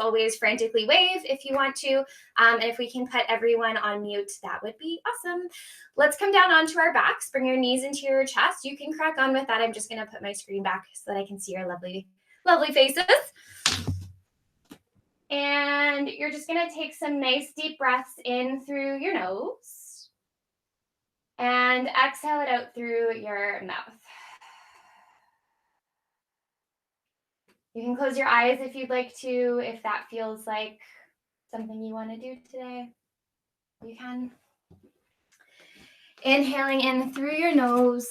always frantically wave if you want to. And if we can put everyone on mute, that would be awesome. Let's come down onto our backs. Bring your knees into your chest. You can crack on with that. I'm just going to put my screen back so that I can see your lovely, lovely faces. And you're just going to take some nice deep breaths in through your nose and exhale it out through your mouth. You can close your eyes if you'd like to, if that feels like something you want to do today. You can. Inhaling in through your nose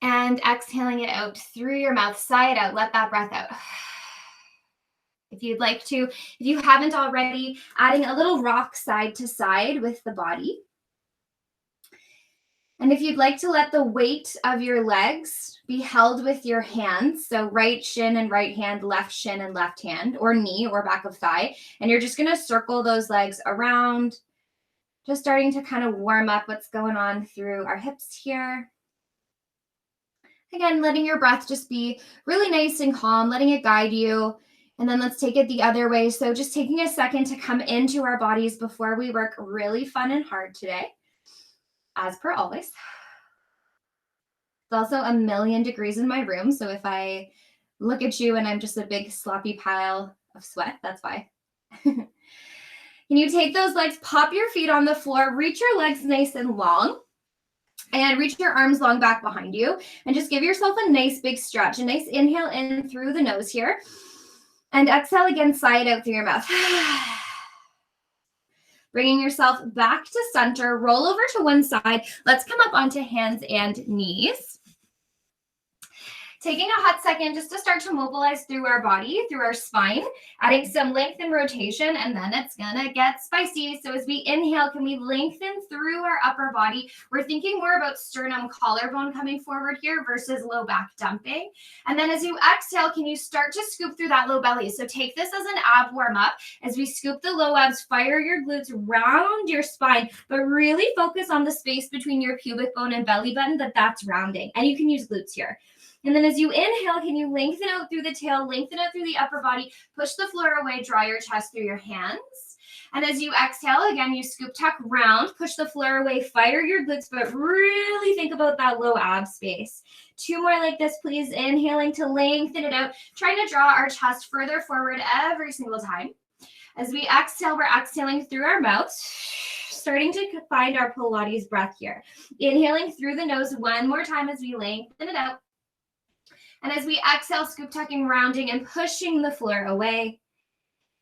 and exhaling it out through your mouth. Sigh it out. Let that breath out. If you'd like to, if you haven't already, adding a little rock side to side with the body. And if you'd like to let the weight of your legs be held with your hands, so right shin and right hand, left shin and left hand, or knee or back of thigh, and you're just going to circle those legs around, just starting to kind of warm up what's going on through our hips here. Again, letting your breath just be really nice and calm, letting it guide you. And then let's take it the other way. So just taking a second to come into our bodies before we work really fun and hard today. As per always. It's also 1,000,000 degrees in my room. So if I look at you and I'm just a big sloppy pile of sweat, that's why. Can you take those legs, pop your feet on the floor, reach your legs nice and long, and reach your arms long back behind you. And just give yourself a nice big stretch. A nice inhale in through the nose here. And exhale again, sigh it out through your mouth. Bringing yourself back to center, roll over to one side. Let's come up onto hands and knees. Taking a hot second just to start to mobilize through our body, through our spine, adding some length and rotation, and then it's gonna get spicy. So as we inhale, can we lengthen through our upper body? We're thinking more about sternum collarbone coming forward here versus low back dumping. And then as you exhale, can you start to scoop through that low belly? So take this as an ab warm up. As we scoop the low abs, fire your glutes round your spine, but really focus on the space between your pubic bone and belly button, that's rounding. And you can use glutes here. And then as you inhale, can you lengthen out through the tail, lengthen out through the upper body, push the floor away, draw your chest through your hands. And as you exhale, again, you scoop, tuck, round, push the floor away, fire your glutes, but really think about that low ab space. 2 more like this, please. Inhaling to lengthen it out, trying to draw our chest further forward every single time. As we exhale, we're exhaling through our mouth, starting to find our Pilates breath here. Inhaling through the nose one more time as we lengthen it out. And as we exhale, scoop, tucking, rounding, and pushing the floor away.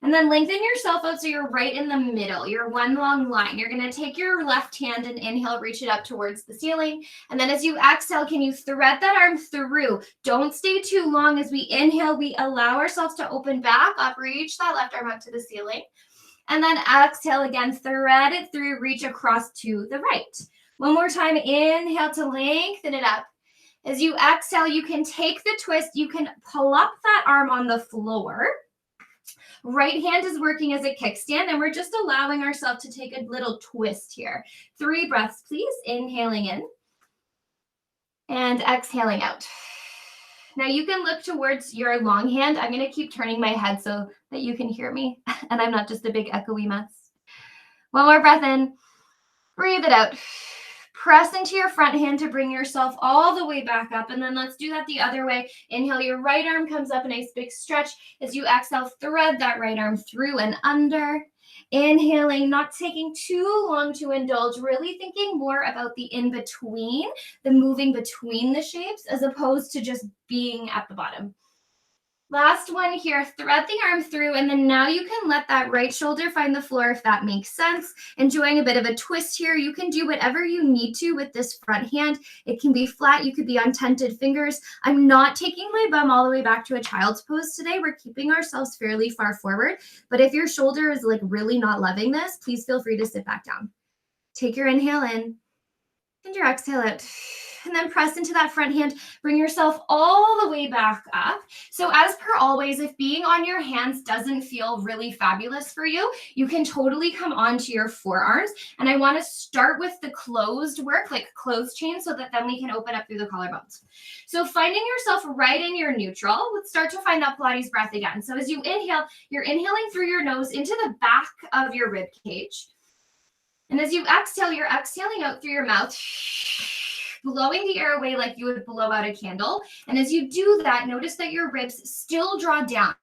And then lengthen yourself out so you're right in the middle. You're one long line. You're going to take your left hand and inhale, reach it up towards the ceiling. And then as you exhale, can you thread that arm through? Don't stay too long. As we inhale, we allow ourselves to open back up, reach that left arm up to the ceiling. And then exhale again, thread it through, reach across to the right. One more time, inhale to lengthen it up. As you exhale, you can take the twist. You can pull up that arm on the floor. Right hand is working as a kickstand, and we're just allowing ourselves to take a little twist here. 3 breaths, please. Inhaling in and exhaling out. Now you can look towards your long hand. I'm going to keep turning my head so that you can hear me, and I'm not just a big echoey mess. One more breath in. Breathe it out. Press into your front hand to bring yourself all the way back up. And then let's do that the other way. Inhale, your right arm comes up, a nice big stretch. As you exhale, thread that right arm through and under. Inhaling, not taking too long to indulge, really thinking more about the in-between, the moving between the shapes, as opposed to just being at the bottom. Last one here, thread the arm through, and then now you can let that right shoulder find the floor if that makes sense. Enjoying a bit of a twist here. You can do whatever you need to with this front hand. It can be flat. You could be on tented fingers. I'm not taking my bum all the way back to a child's pose today. We're keeping ourselves fairly far forward. But if your shoulder is like really not loving this, please feel free to sit back down. Take your inhale in And your exhale out. And then press into that front hand. Bring yourself all the way back up. So as per always, if being on your hands doesn't feel really fabulous for you, you can totally come onto your forearms. And I want to start with the closed work, like closed chain, so that then we can open up through the collarbones. So finding yourself right in your neutral, let's start to find that Pilates breath again. So as you inhale, you're inhaling through your nose into the back of your rib cage. And as you exhale, you're exhaling out through your mouth, blowing the air away like you would blow out a candle. And as you do that, notice that your ribs still draw down,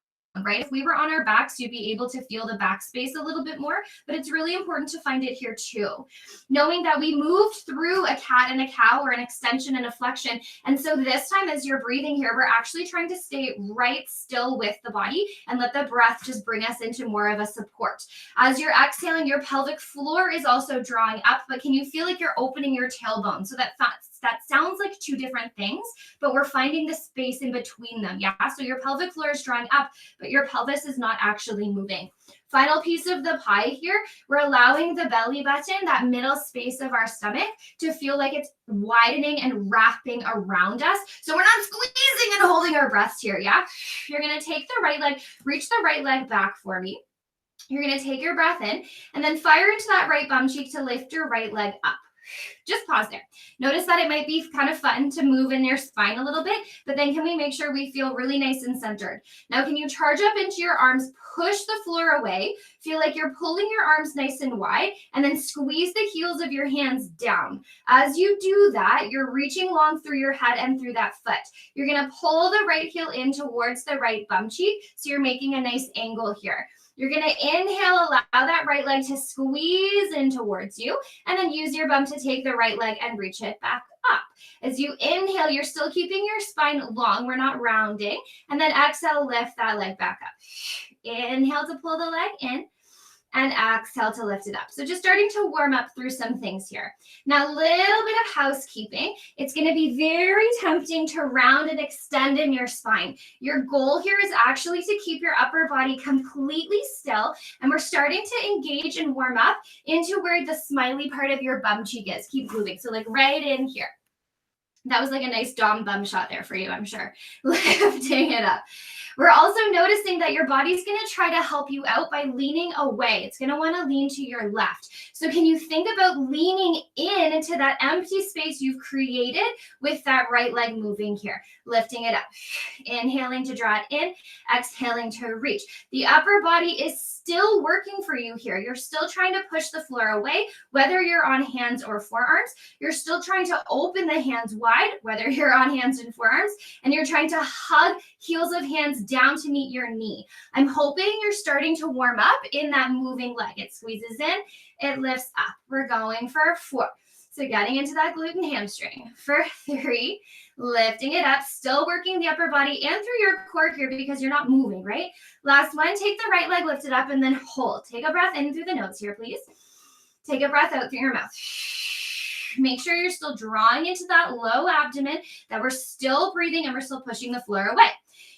right? If we were on our backs, you'd be able to feel the back space a little bit more, but it's really important to find it here too. Knowing that we moved through a cat and a cow, or an extension and a flexion. And so this time as you're breathing here, we're actually trying to stay right still with the body and let the breath just bring us into more of a support. As you're exhaling, your pelvic floor is also drawing up, but can you feel like you're opening your tailbone? So that sounds like two different things, but we're finding the space in between them. Yeah. So your pelvic floor is drawing up, but your pelvis is not actually moving. Final piece of the pie here, we're allowing the belly button, that middle space of our stomach, to feel like it's widening and wrapping around us. So we're not squeezing and holding our breaths here. Yeah. You're going to take the right leg, reach the right leg back for me. You're going to take your breath in and then fire into that right bum cheek to lift your right leg up. Just pause there. Notice that it might be kind of fun to move in your spine a little bit, but then can we make sure we feel really nice and centered? Now, can you charge up into your arms, push the floor away, feel like you're pulling your arms nice and wide, and then squeeze the heels of your hands down. As you do that, you're reaching long through your head and through that foot. You're going to pull the right heel in towards the right bum cheek, so you're making a nice angle here. You're going to inhale, allow that right leg to squeeze in towards you, and then use your bum to take the right leg and reach it back up. As you inhale, you're still keeping your spine long. We're not rounding. And then exhale, lift that leg back up. Inhale to pull the leg in, and exhale to lift it up. So just starting to warm up through some things here. Now, a little bit of housekeeping. It's going to be very tempting to round and extend in your spine. Your goal here is actually to keep your upper body completely still, and we're starting to engage and warm up into where the smiley part of your bum cheek is. Keep moving. So like right in here. That was like a nice dom bum shot there for you, I'm sure. Lifting it up. We're also noticing that your body's going to try to help you out by leaning away. It's going to want to lean to your left. So can you think about leaning in into that empty space you've created with that right leg moving here? Lifting it up. Inhaling to draw it in. Exhaling to reach. The upper body is still working for you here. You're still trying to push the floor away, whether you're on hands or forearms. You're still trying to open the hands wide, whether you're on hands and forearms, and you're trying to hug heels of hands down to meet your knee. I'm hoping you're starting to warm up in that moving leg. It squeezes in, it lifts up. We're going for 4. So getting into that glute and hamstring. For 3, lifting it up, still working the upper body and through your core here because you're not moving, right? Last one, take the right leg, lift it up, and then hold. Take a breath in through the nose here, please. Take a breath out through your mouth. Make sure you're still drawing into that low abdomen, that we're still breathing and we're still pushing the floor away.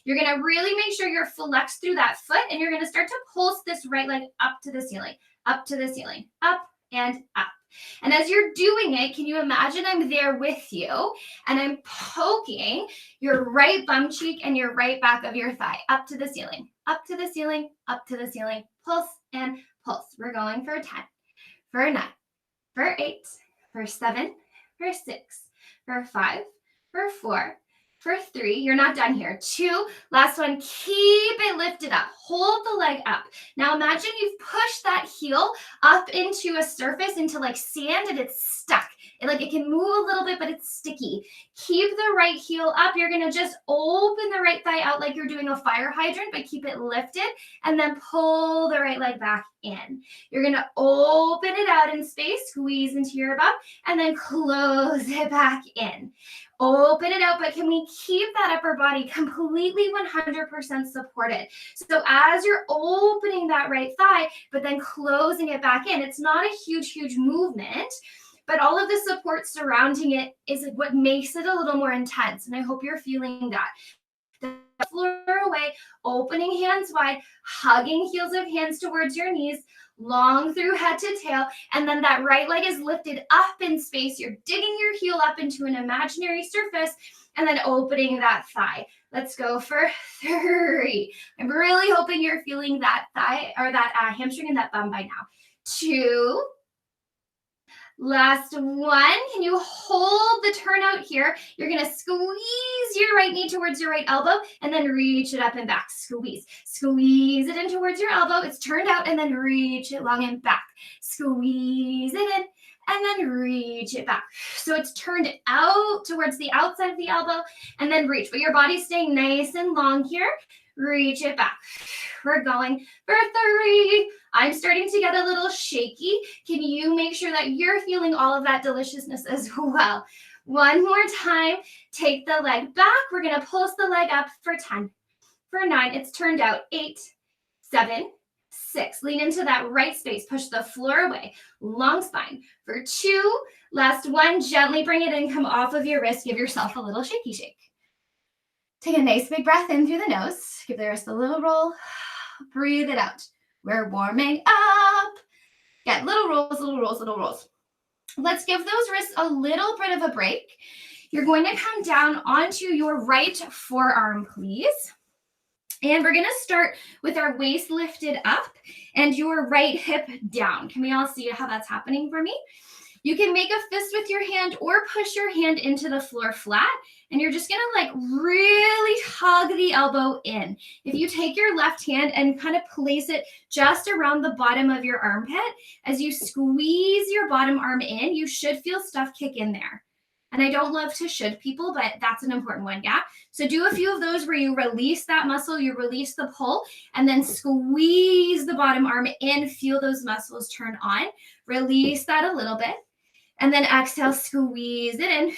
You're going to really make sure you're flexed through that foot, and you're going to start to pulse this right leg up to the ceiling, up to the ceiling, up and up. And as you're doing it, can you imagine I'm there with you and I'm poking your right bum cheek and your right back of your thigh up to the ceiling, up to the ceiling, up to the ceiling, pulse and pulse. We're going for 10, for 9, for 8, for 7, for 6, for 5, for 4, for 3. You're not done here. 2, last one. Keep it lifted up. Hold the leg up. Now imagine you've pushed that heel up into a surface, into like sand, and it's stuck. It can move a little bit, but it's sticky. Keep the right heel up. You're going to just open the right thigh out like you're doing a fire hydrant, but keep it lifted, and then pull the right leg back in. You're going to open it out in space, squeeze into your bum, and then close it back in. Open it out, but can we keep that upper body completely 100% supported? So as you're opening that right thigh, but then closing it back in, it's not a huge movement, but all of the support surrounding it is what makes it a little more intense. And I hope you're feeling that. floor away, opening hands wide, hugging heels of hands towards your knees, long through head to tail, and then that right leg is lifted up in space. You're digging your heel up into an imaginary surface and then opening that thigh. Let's go for 3. I'm really hoping you're feeling that thigh or that hamstring and that bum by now. 2. Last 1. Can you hold the turnout here? You're going to squeeze your right knee towards your right elbow and then reach it up and back. Squeeze. Squeeze it in towards your elbow. It's turned out and then reach it long and back. Squeeze it in and then reach it back. So it's turned out towards the outside of the elbow and then reach. But your body's staying nice and long here. Reach it back. We're going for 3. I'm starting to get a little shaky. Can you make sure that you're feeling all of that deliciousness as well? 1 more time. Take the leg back. We're going to pulse the leg up for 10. For 9, it's turned out. 8, 7, 6. Lean into that right space. Push the floor away. Long spine. For 2, last 1. Gently bring it in. Come off of your wrist. Give yourself a little shaky shake. Take a nice big breath in through the nose. Give the wrist a little roll. Breathe it out. We're warming up. Get little rolls, little rolls, little rolls. Let's give those wrists a little bit of a break. You're going to come down onto your right forearm, please. And we're going to start with our waist lifted up and your right hip down. Can we all see how that's happening for me? You can make a fist with your hand or push your hand into the floor flat. And you're just going to like really hug the elbow in. If you take your left hand and kind of place it just around the bottom of your armpit, as you squeeze your bottom arm in, you should feel stuff kick in there. And I don't love to should people, but that's an important one, yeah? So do a few of those where you release that muscle, you release the pull, and then squeeze the bottom arm in, feel those muscles turn on. Release that a little bit. And then exhale, squeeze it in.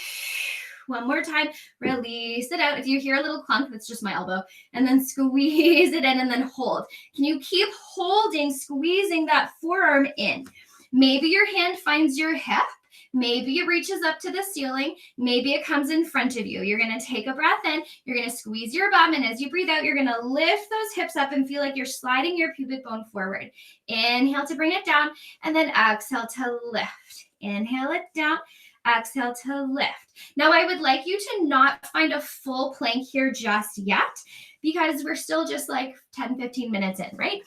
1 more time, release it out. If you hear a little clunk, that's just my elbow. And then squeeze it in and then hold. Can you keep holding, squeezing that forearm in? Maybe your hand finds your hip. Maybe it reaches up to the ceiling. Maybe it comes in front of you. You're going to take a breath in. You're going to squeeze your bum. And as you breathe out, you're going to lift those hips up and feel like you're sliding your pubic bone forward. Inhale to bring it down. And then exhale to lift. Inhale it down. Exhale to lift. Now, I would like you to not find a full plank here just yet because we're still just like 10, 15 minutes in, right?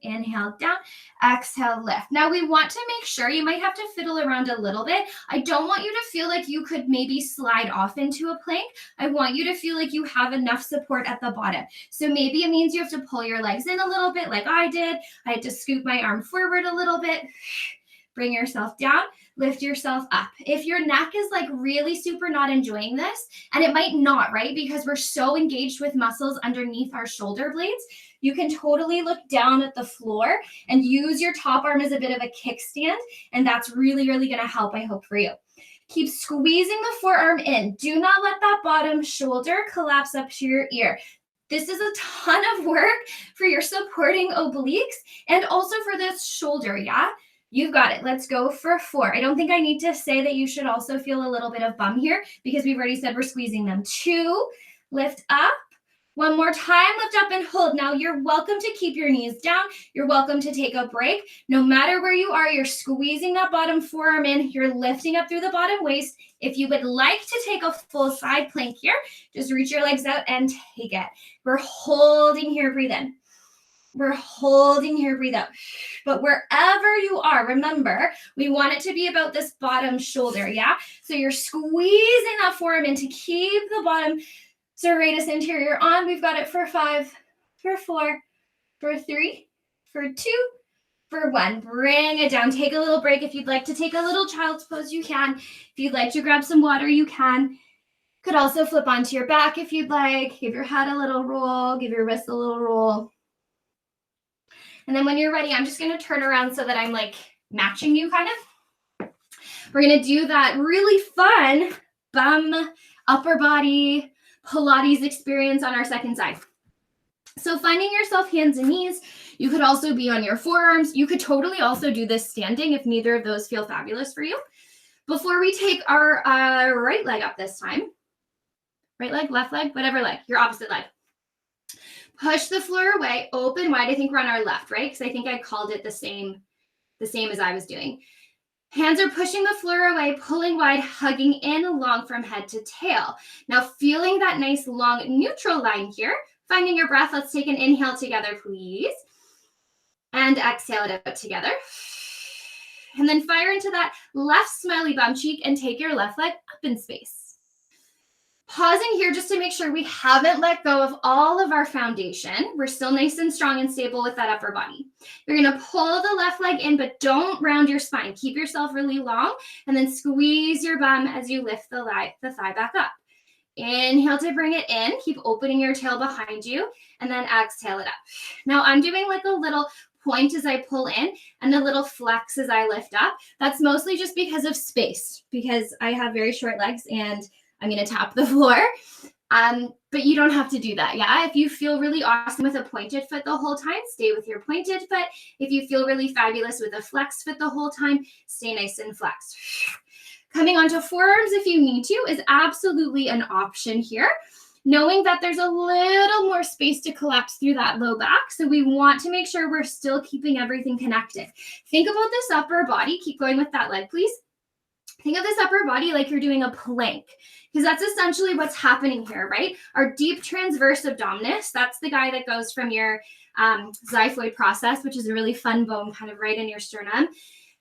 Inhale down, exhale lift. Now we want to make sure, you might have to fiddle around a little bit. I don't want you to feel like you could maybe slide off into a plank. I want you to feel like you have enough support at the bottom. So maybe it means you have to pull your legs in a little bit like I did. I had to scoop my arm forward a little bit. Bring yourself down, lift yourself up. If your neck is like really super not enjoying this, and it might not, right? Because we're so engaged with muscles underneath our shoulder blades, you can totally look down at the floor and use your top arm as a bit of a kickstand. And that's really, really going to help, I hope, for you. Keep squeezing the forearm in. Do not let that bottom shoulder collapse up to your ear. This is a ton of work for your supporting obliques and also for this shoulder, yeah? You've got it. Let's go for 4. I don't think I need to say that you should also feel a little bit of bum here because we've already said we're squeezing them. 2, lift up. 1 more time, lift up and hold. Now you're welcome to keep your knees down. You're welcome to take a break. No matter where you are, you're squeezing that bottom forearm in. You're lifting up through the bottom waist. If you would like to take a full side plank here, just reach your legs out and take it. We're holding here, breathe in. We're holding here, breathe out. But wherever you are, remember, we want it to be about this bottom shoulder, yeah? So you're squeezing that forearm in to keep the bottom serratus anterior on. We've got it for 5, for 4, for 3, for 2, for 1. Bring it down. Take a little break. If you'd like to take a little child's pose, you can. If you'd like to grab some water, you can. Could also flip onto your back if you'd like. Give your head a little roll. Give your wrist a little roll. And then when you're ready, I'm just going to turn around so that I'm like matching you kind of. We're going to do that really fun bum, upper body, Pilates experience on our second side. So finding yourself hands and knees, you could also be on your forearms. You could totally also do this standing if neither of those feel fabulous for you. Before we take our right leg up this time, right leg, left leg, whatever leg, your opposite leg. Push the floor away, open wide. I think we're on our left, right? Because I think I called it the same as I was doing. Hands are pushing the floor away, pulling wide, hugging in long from head to tail. Now feeling that nice long neutral line here, finding your breath. Let's take an inhale together, please. And exhale it out together. And then fire into that left smiley bum cheek and take your left leg up in space. Pausing here just to make sure we haven't let go of all of our foundation. We're still nice and strong and stable with that upper body. You're going to pull the left leg in, but don't round your spine. Keep yourself really long and then squeeze your bum as you lift the thigh back up. Inhale to bring it in. Keep opening your tail behind you and then exhale it up. Now I'm doing like a little point as I pull in and a little flex as I lift up. That's mostly just because of space, because I have very short legs and I'm going to tap the floor. But you don't have to do that. Yeah. If you feel really awesome with a pointed foot the whole time, stay with your pointed foot. If you feel really fabulous with a flexed foot the whole time, stay nice and flexed. Coming onto forearms if you need to is absolutely an option here. Knowing that there's a little more space to collapse through that low back. So we want to make sure we're still keeping everything connected. Think about this upper body. Keep going with that leg, please. Think of this upper body like you're doing a plank, because that's essentially what's happening here, right? Our deep transverse abdominis, that's the guy that goes from your xiphoid process, which is a really fun bone kind of right in your sternum,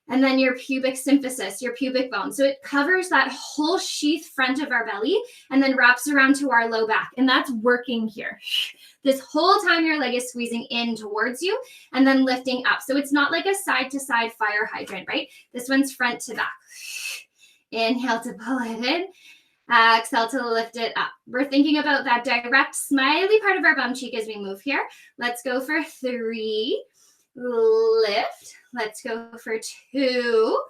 and then your pubic symphysis, your pubic bone. So it covers that whole sheath front of our belly and then wraps around to our low back. And that's working here. This whole time your leg is squeezing in towards you and then lifting up. So it's not like a side to side fire hydrant, right? This one's front to back. Inhale to pull it in. Exhale to lift it up. We're thinking about that direct smiley part of our bum cheek as we move here. Let's go for 3. Lift. Let's go for 2.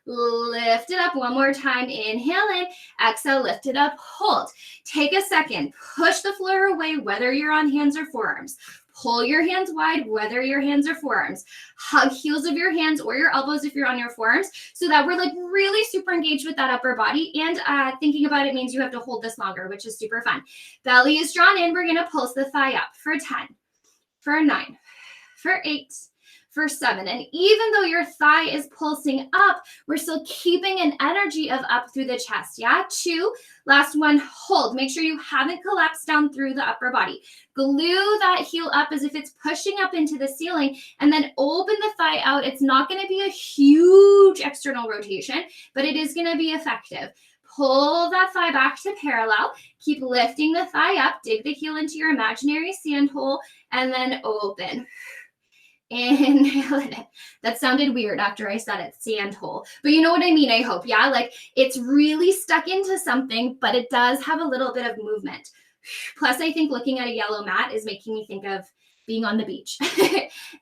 Lift it up one more time. Inhale in. Exhale, lift it up. Hold. Take a second. Push the floor away, whether you're on hands or forearms. Pull your hands wide, whether your hands or forearms. Hug heels of your hands or your elbows if you're on your forearms, so that we're like really super engaged with that upper body. And thinking about it means you have to hold this longer, which is super fun. Belly is drawn in. We're going to pulse the thigh up for 10, for 9, for 8, for 7. And even though your thigh is pulsing up, we're still keeping an energy of up through the chest. Yeah. 2. Last one, hold. Make sure you haven't collapsed down through the upper body. Glue that heel up as if it's pushing up into the ceiling and then open the thigh out. It's not going to be a huge external rotation, but it is going to be effective. Pull that thigh back to parallel. Keep lifting the thigh up. Dig the heel into your imaginary sand hole and then open. Inhale it in. That sounded weird after I said it, sand hole. But you know what I mean, I hope. Yeah, like it's really stuck into something, but it does have a little bit of movement. Plus, I think looking at a yellow mat is making me think of being on the beach.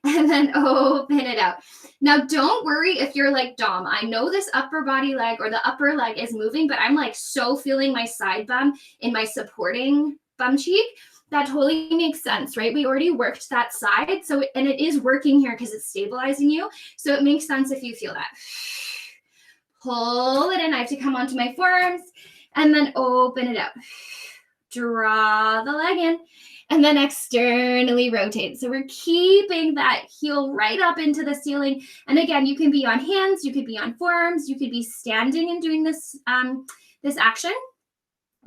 And then open it out. Now, don't worry if you're like, Dom, I know this upper body leg or the upper leg is moving, but I'm like so feeling my side bum in my supporting bum cheek. That totally makes sense, right? We already worked that side. So, and it is working here because it's stabilizing you. So it makes sense if you feel that. Pull it in. I have to come onto my forearms and then open it out. Draw the leg in and then externally rotate. So we're keeping that heel right up into the ceiling. And again, you can be on hands, you could be on forearms, you could be standing and doing this, this action.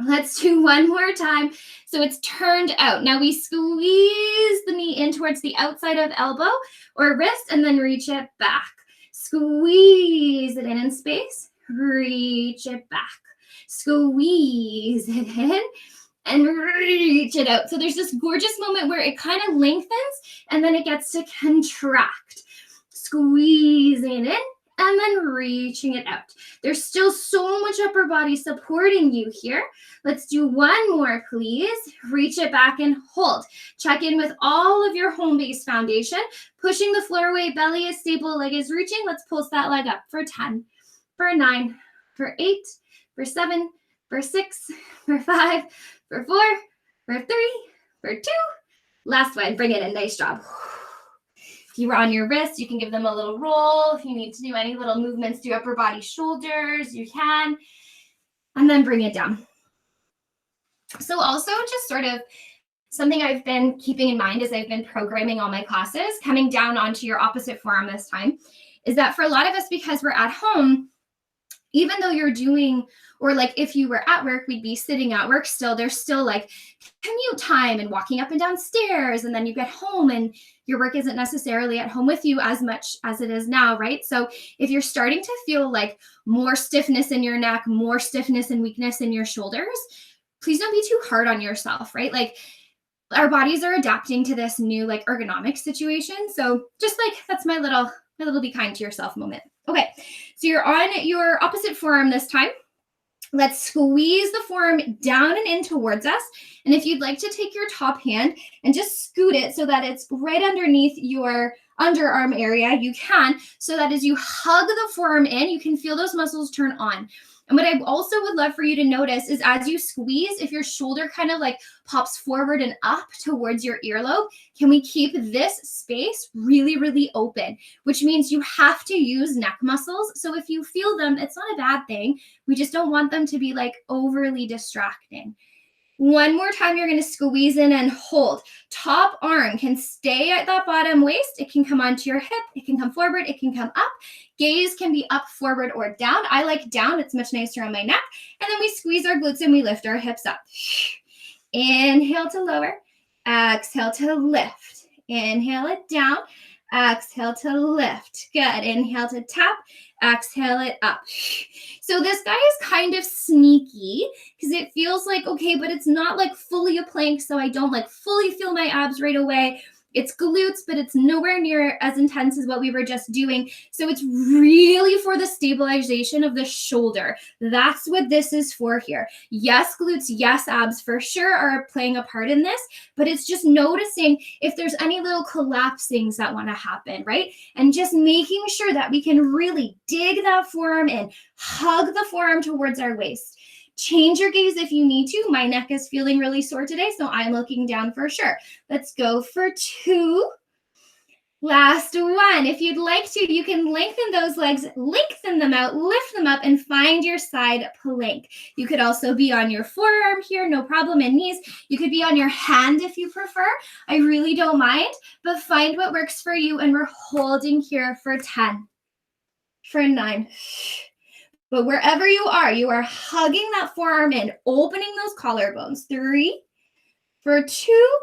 Let's do one more time. So it's turned out. Now we squeeze the knee in towards the outside of elbow or wrist and then reach it back. Squeeze it in space. Reach it back. Squeeze it in and reach it out. So there's this gorgeous moment where it kind of lengthens and then it gets to contract. Squeezing it in and then reaching it out. There's still so much upper body supporting you here. Let's do one more, please. Reach it back and hold. Check in with all of your home base foundation. Pushing the floor away, belly is stable, leg is reaching. Let's pulse that leg up for 10, for 9, for 8, for 7, for 6, for 5, for 4, for 3, for 2. Last one, bring it in, nice job. If you were on your wrists, you can give them a little roll. If you need to do any little movements through upper body shoulders, you can. And then bring it down. So also just sort of something I've been keeping in mind as I've been programming all my classes, coming down onto your opposite forearm this time, is that for a lot of us, because we're at home, even though you're doing, or like if you were at work, we'd be sitting at work still, there's still like commute time and walking up and down stairs. And then you get home and your work isn't necessarily at home with you as much as it is now, right? So if you're starting to feel like more stiffness in your neck, more stiffness and weakness in your shoulders, please don't be too hard on yourself, right? Like our bodies are adapting to this new like ergonomic situation. So just like that's my little be kind to yourself moment. Okay, so you're on your opposite forearm this time. Let's squeeze the forearm down and in towards us. And if you'd like to take your top hand and just scoot it so that it's right underneath your underarm area, you can, so that as you hug the forearm in, you can feel those muscles turn on. And what I also would love for you to notice is as you squeeze, if your shoulder kind of like pops forward and up towards your earlobe, can we keep this space really, really open? Which means you have to use neck muscles. So if you feel them, it's not a bad thing. We just don't want them to be like overly distracting. One more time, you're going to squeeze in and hold. Top arm can stay at that bottom waist. It can come onto your hip. It can come forward. It can come up. Gaze can be up, forward, or down. I like down. It's much nicer on my neck. And then we squeeze our glutes and we lift our hips up. Inhale to lower. Exhale to lift. Inhale it down. Exhale to lift. Good. Inhale to tap. Exhale it up. So this guy is kind of sneaky because it feels like, okay, but it's not like fully a plank, so I don't like fully feel my abs right away. It's glutes, but it's nowhere near as intense as what we were just doing. So it's really for the stabilization of the shoulder. That's what this is for here. Yes, glutes, yes, abs for sure are playing a part in this, but it's just noticing if there's any little collapsings that want to happen, right? And just making sure that we can really dig that forearm in, hug the forearm towards our waist. Change your gaze if you need to. My neck is feeling really sore today, so I'm looking down for sure. Let's go for 2. Last one. If you'd like to, you can lengthen those legs, lengthen them out, lift them up, and find your side plank. You could also be on your forearm here, no problem, and knees. You could be on your hand if you prefer. I really don't mind, but find what works for you, and we're holding here for 10, for 9. But wherever you are hugging that forearm in, opening those collarbones. 3, for 2,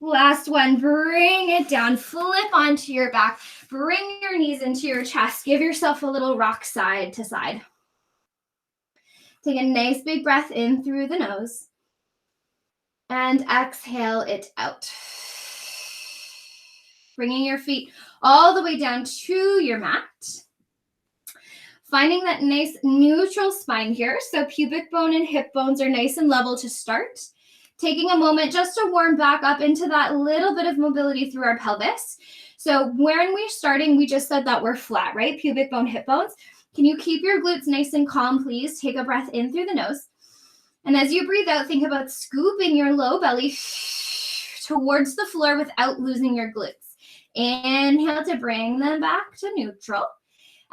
last one. Bring it down, flip onto your back, bring your knees into your chest. Give yourself a little rock side to side. Take a nice big breath in through the nose and exhale it out. Bringing your feet all the way down to your mat. Finding that nice neutral spine here. So pubic bone and hip bones are nice and level to start. Taking a moment just to warm back up into that little bit of mobility through our pelvis. So when we're starting, we just said that we're flat, right? Pubic bone, hip bones. Can you keep your glutes nice and calm, please? Take a breath in through the nose. And as you breathe out, think about scooping your low belly towards the floor without losing your glutes. Inhale to bring them back to neutral.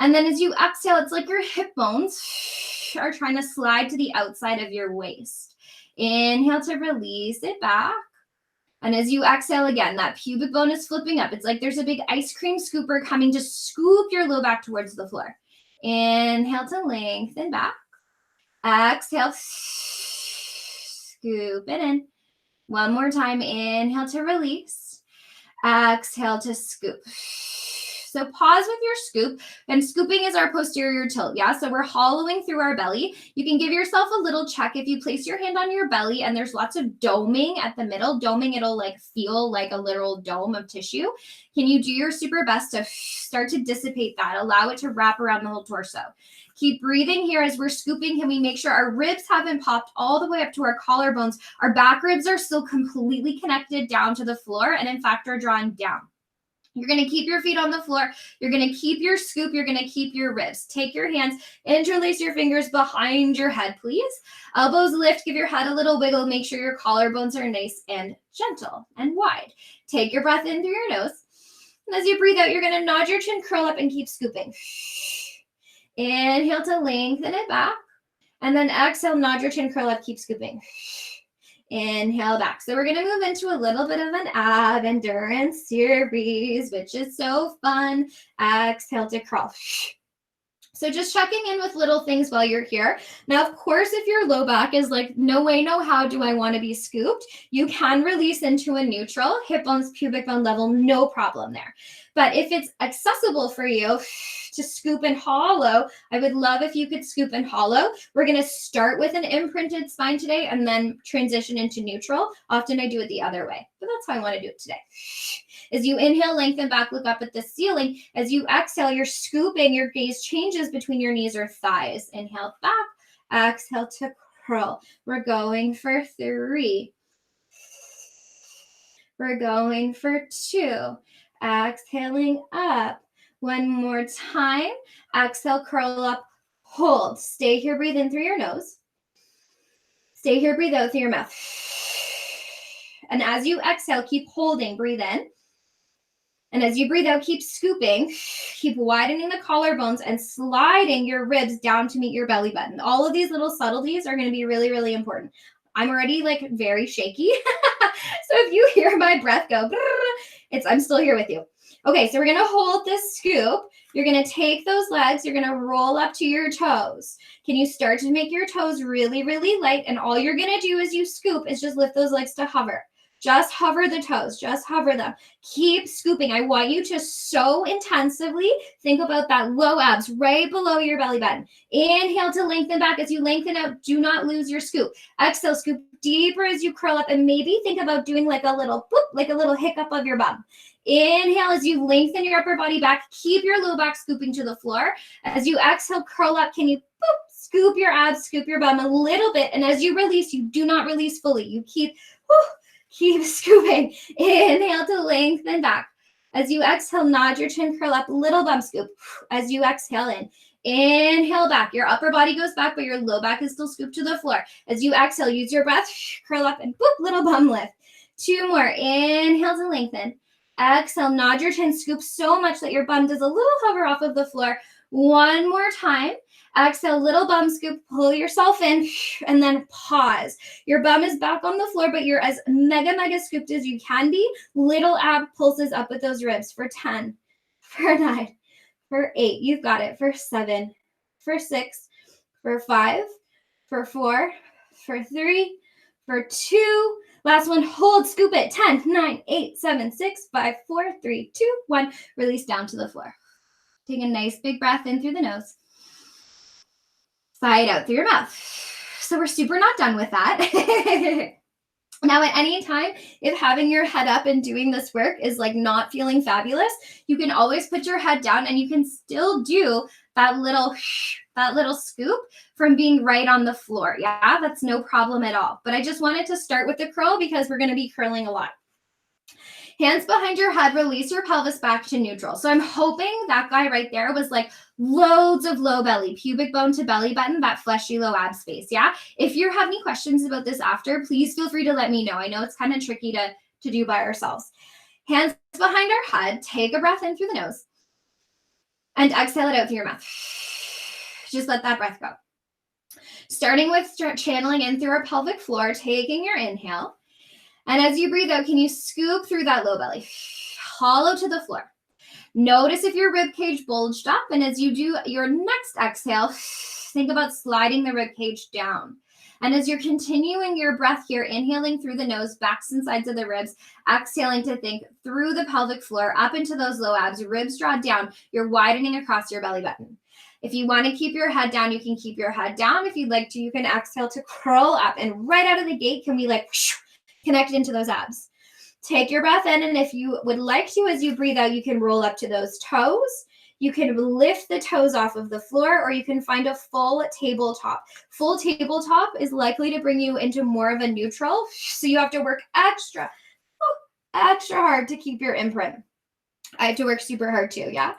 And then as you exhale, it's like your hip bones are trying to slide to the outside of your waist. Inhale to release it back. And as you exhale again, that pubic bone is flipping up. It's like there's a big ice cream scooper coming to scoop your low back towards the floor. Inhale to lengthen back. Exhale, scoop it in. One more time. Inhale to release. Exhale to scoop. So pause with your scoop, and scooping is our posterior tilt, yeah? So we're hollowing through our belly. You can give yourself a little check if you place your hand on your belly and there's lots of doming at the middle. Doming, it'll like feel like a literal dome of tissue. Can you do your super best to start to dissipate that? Allow it to wrap around the whole torso. Keep breathing here as we're scooping. Can we make sure our ribs haven't popped all the way up to our collarbones? Our back ribs are still completely connected down to the floor and in fact are drawing down. You're going to keep your feet on the floor. You're going to keep your scoop. You're going to keep your ribs. Take your hands, interlace your fingers behind your head, please. Elbows lift. Give your head a little wiggle. Make sure your collarbones are nice and gentle and wide. Take your breath in through your nose. And as you breathe out, you're going to nod your chin, curl up, and keep scooping. Inhale to lengthen it back. And then exhale, nod your chin, curl up, keep scooping. Inhale back. So we're going to move into a little bit of an ab endurance series, which is so fun. Exhale to crawl. So just checking in with little things while you're here. Now, of course, if your low back is like, no way, no how do I want to be scooped, you can release into a neutral, hip bones, pubic bone level, no problem there. But if it's accessible for you to scoop and hollow, I would love if you could scoop and hollow. We're going to start with an imprinted spine today and then transition into neutral. Often I do it the other way, but that's how I want to do it today. As you inhale, lengthen back, look up at the ceiling. As you exhale, you're scooping, your gaze changes between your knees or thighs. Inhale back, exhale to curl. We're going for 3. We're going for 2. Exhaling up. One more time. Exhale, curl up, hold. Stay here, breathe in through your nose. Stay here, breathe out through your mouth. And as you exhale, keep holding, breathe in. And as you breathe out, keep scooping, keep widening the collarbones and sliding your ribs down to meet your belly button. All of these little subtleties are going to be really, really important. I'm already like very shaky. So if you hear my breath go, I'm still here with you. Okay, so we're going to hold this scoop. You're going to take those legs. You're going to roll up to your toes. Can you start to make your toes really, really light? And all you're going to do as you scoop is just lift those legs to hover. Just hover the toes. Just hover them. Keep scooping. I want you to so intensively think about that low abs right below your belly button. Inhale to lengthen back. As you lengthen out, do not lose your scoop. Exhale, scoop deeper as you curl up, and maybe think about doing like a little boop, like a little hiccup of your bum. Inhale as you lengthen your upper body back. Keep your low back scooping to the floor. As you exhale, curl up. Can you boop, scoop your abs, scoop your bum a little bit. And as you release, you do not release fully. You keep scooping. Inhale to lengthen back. As you exhale, nod your chin, curl up, little bum scoop. As you exhale in. Inhale back. Your upper body goes back, but your low back is still scooped to the floor. As you exhale, use your breath, curl up, and boop, little bum lift. 2 more. Inhale to lengthen. Exhale, nod your chin, scoop so much that your bum does a little hover off of the floor. 1 more time. Exhale, little bum scoop, pull yourself in, and then pause. Your bum is back on the floor, but you're as mega, mega scooped as you can be. Little ab pulses up with those ribs for 10, for 9, for 8. You've got it. For 7, for 6, for 5, for 4, for 3, for 2. Last one, hold, scoop it. 10, 9, 8, 7, 6, 5, 4, 3, 2, 1. Release down to the floor. Take a nice big breath in through the nose. Sigh it out through your mouth. So we're super not done with that. Now, at any time, if having your head up and doing this work is like not feeling fabulous, you can always put your head down and you can still do that little scoop from being right on the floor. Yeah, that's no problem at all. But I just wanted to start with the curl because we're going to be curling a lot. Hands behind your head, release your pelvis back to neutral. So I'm hoping that guy right there was like loads of low belly, pubic bone to belly button, that fleshy low ab space, yeah? If you have any questions about this after, please feel free to let me know. I know it's kind of tricky to do by ourselves. Hands behind our head, take a breath in through the nose and exhale it out through your mouth. Just let that breath go. Starting with channeling in through our pelvic floor, taking your inhale. And as you breathe out, can you scoop through that low belly? Hollow to the floor. Notice if your rib cage bulged up, and as you do your next exhale, think about sliding the rib cage down. And as you're continuing your breath here, inhaling through the nose, backs and sides of the ribs, exhaling to think through the pelvic floor, up into those low abs, ribs draw down, you're widening across your belly button. If you want to keep your head down, you can keep your head down. If you'd like to, you can exhale to curl up. And right out of the gate, can we connect into those abs? Take your breath in, and if you would like to, as you breathe out, you can roll up to those toes. You can lift the toes off of the floor, or you can find a full tabletop. Full tabletop is likely to bring you into more of a neutral, so you have to work extra hard to keep your imprint. I have to work super hard too, yeah?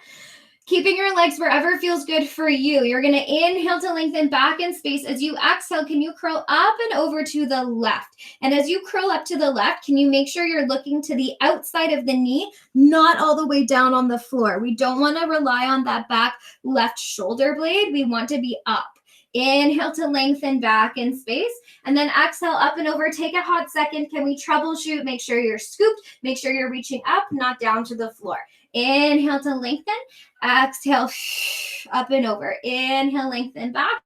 Keeping your legs wherever feels good for you. You're going to inhale to lengthen back in space. As you exhale, can you curl up and over to the left? And as you curl up to the left, can you make sure you're looking to the outside of the knee, not all the way down on the floor? We don't want to rely on that back left shoulder blade. We want to be up. Inhale to lengthen back in space. And then exhale up and over. Take a hot second. Can we troubleshoot? Make sure you're scooped. Make sure you're reaching up, not down to the floor. Inhale to lengthen. Exhale up and over. Inhale, lengthen back.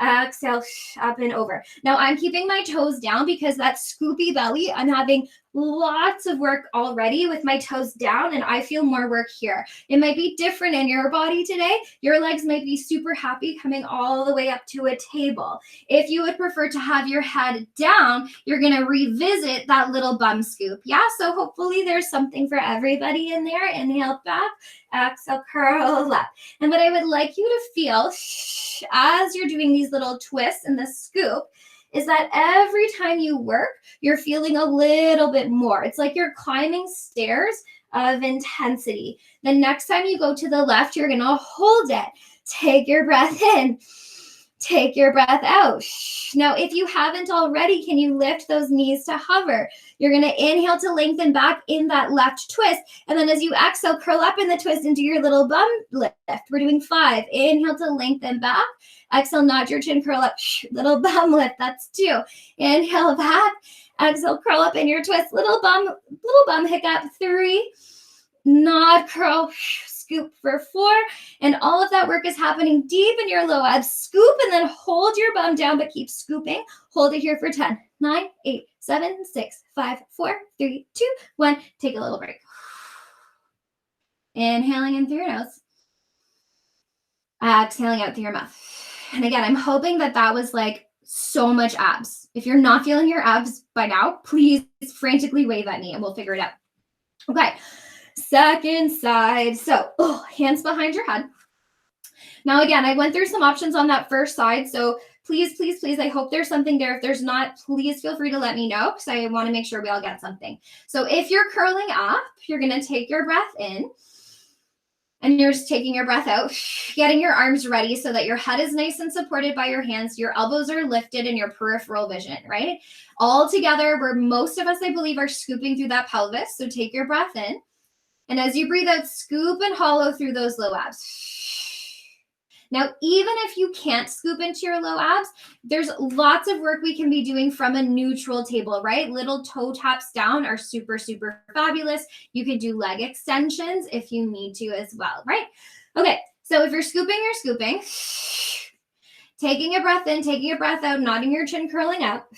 Exhale, up and over. Now I'm keeping my toes down because that scoopy belly, I'm having lots of work already with my toes down, and I feel more work here. It might be different in your body today. Your legs might be super happy coming all the way up to a table. If you would prefer to have your head down, you're going to revisit that little bum scoop. Yeah, so hopefully there's something for everybody in there. Inhale back, exhale, curl up. And what I would like you to feel as you're doing these little twists and the scoop is that every time you work, you're feeling a little bit more. It's like you're climbing stairs of intensity. The next time you go to the left, you're going to hold it. Take your breath in. Take your breath out. Now, if you haven't already, can you lift those knees to hover? You're going to inhale to lengthen back in that left twist. And then as you exhale, curl up in the twist into your little bum lift. We're doing 5. Inhale to lengthen back. Exhale, nod your chin, curl up. Little bum lift. That's 2. Inhale back. Exhale, curl up in your twist. Little bum hiccup. 3. Nod, curl, scoop for 4. And all of that work is happening deep in your low abs. Scoop and then hold your bum down, but keep scooping. Hold it here for 10, 9, 8, 7, 6, 5, 4, 3, 2, 1. Take a little break. Inhaling in through your nose. Exhaling out through your mouth. And again, I'm hoping that was like so much abs. If you're not feeling your abs by now, please frantically wave at me and we'll figure it out. Okay. Second side. So, hands behind your head. Now, again, I went through some options on that first side. So please, please, please, I hope there's something there. If there's not, please feel free to let me know because I want to make sure we all get something. So if you're curling up, you're going to take your breath in and you're just taking your breath out, getting your arms ready so that your head is nice and supported by your hands. Your elbows are lifted in your peripheral vision, right? All together, where most of us, I believe, are scooping through that pelvis. So take your breath in. And as you breathe out, scoop and hollow through those low abs. Now, even if you can't scoop into your low abs, there's lots of work we can be doing from a neutral table, right? Little toe taps down are super, super fabulous. You can do leg extensions if you need to as well, right? Okay, so if you're scooping, you're scooping. Taking a breath in, taking a breath out, nodding your chin, curling up.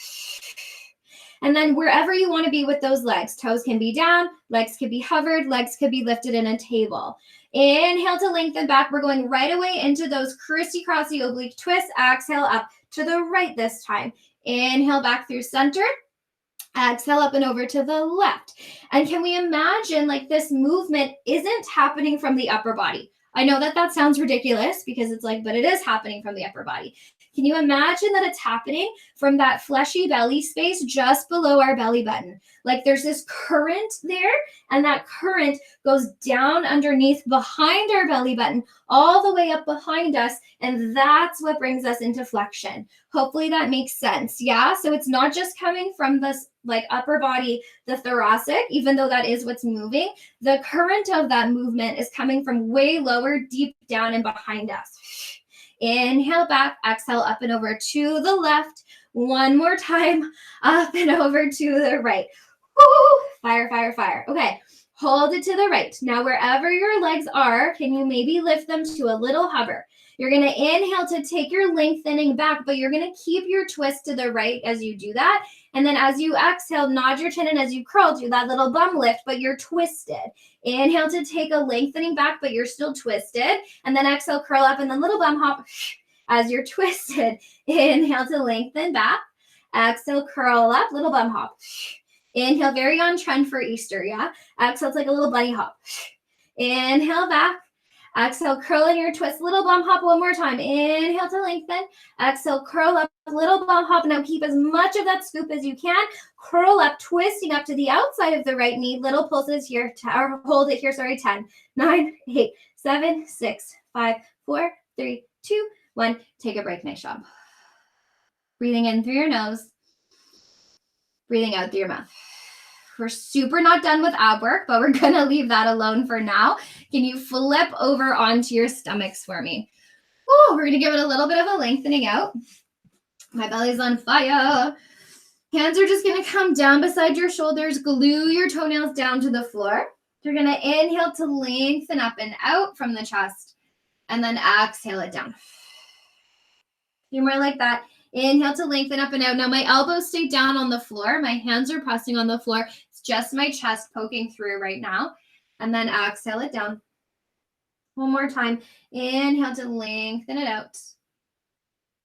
And then wherever you want to be with those legs, toes can be down, legs could be hovered, legs could be lifted in a table. Inhale to lengthen back. We're going right away into those crissy-crossy oblique twists. Exhale up to the right this time. Inhale back through center. Exhale up and over to the left. And can we imagine like this movement isn't happening from the upper body? I know that sounds ridiculous because it's like, but it is happening from the upper body. Can you imagine that it's happening from that fleshy belly space just below our belly button? Like there's this current there, and that current goes down underneath behind our belly button, all the way up behind us, and that's what brings us into flexion. Hopefully that makes sense. Yeah, so it's not just coming from this like upper body, the thoracic, even though that is what's moving. The current of that movement is coming from way lower, deep down and behind us. Inhale back, exhale up and over to the left. One more time, up and over to the right. Woo! Fire, fire, fire. Okay, hold it to the right. Now, wherever your legs are, can you maybe lift them to a little hover? You're going to inhale to take your lengthening back, but you're going to keep your twist to the right as you do that. And then as you exhale, nod your chin, and as you curl, do that little bum lift, but you're twisted. Inhale to take a lengthening back, but you're still twisted. And then exhale, curl up, and then little bum hop as you're twisted. Inhale to lengthen back. Exhale, curl up, little bum hop. Inhale, very on trend for Easter, yeah? Exhale, it's like a little bunny hop. Inhale back. Exhale, curl in your twist, little bum hop one more time. Inhale to lengthen. Exhale, curl up, little bum hop. Now keep as much of that scoop as you can. Curl up, twisting up to the outside of the right knee. Little pulses here, or hold it here, 10, 9, 8, 7, 6, 5, 4, 3, 2, 1. Take a break, nice job. Breathing in through your nose. Breathing out through your mouth. We're super not done with ab work, but we're going to leave that alone for now. Can you flip over onto your stomachs for me? Oh, we're going to give it a little bit of a lengthening out. My belly's on fire. Hands are just going to come down beside your shoulders. Glue your toenails down to the floor. You're going to inhale to lengthen up and out from the chest, and then exhale it down. A few more like that. Inhale to lengthen up and out. Now my elbows stay down on the floor. My hands are pressing on the floor. It's just my chest poking through right now. And then exhale it down. One more time. Inhale to lengthen it out.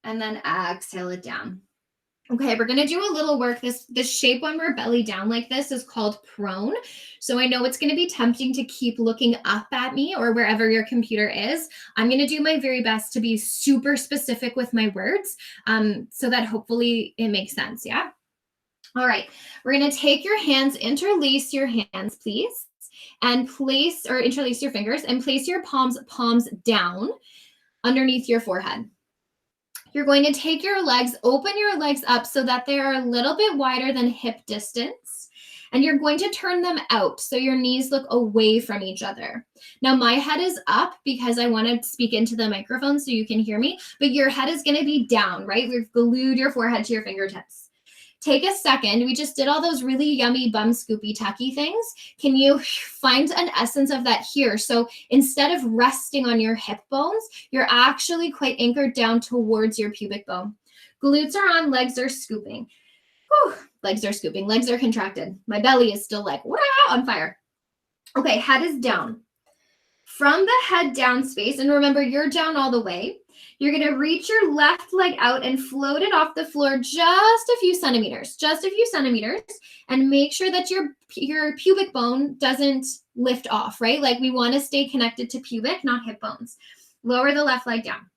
And then exhale it down. Okay, we're going to do a little work. This shape when we're belly down like this is called prone. So I know it's going to be tempting to keep looking up at me or wherever your computer is. I'm going to do my very best to be super specific with my words so that hopefully it makes sense, yeah? All right, we're going to take your hands, interlace your hands, please, and interlace your fingers and place your palms down underneath your forehead. You're going to take your legs, open your legs up so that they are a little bit wider than hip distance. And you're going to turn them out so your knees look away from each other. Now my head is up because I want to speak into the microphone so you can hear me, but your head is going to be down, right? We've glued your forehead to your fingertips. Take a second. We just did all those really yummy bum scoopy tucky things. Can you find an essence of that here? So instead of resting on your hip bones, you're actually quite anchored down towards your pubic bone. Glutes are on, legs are scooping. Whew, legs are scooping, legs are contracted. My belly is still like, wow, on fire. Okay, head is down. From the head down space, and remember, you're down all the way. You're going to reach your left leg out and float it off the floor just a few centimeters, and make sure that your pubic bone doesn't lift off, right? Like we want to stay connected to pubic, not hip bones. Lower the left leg down.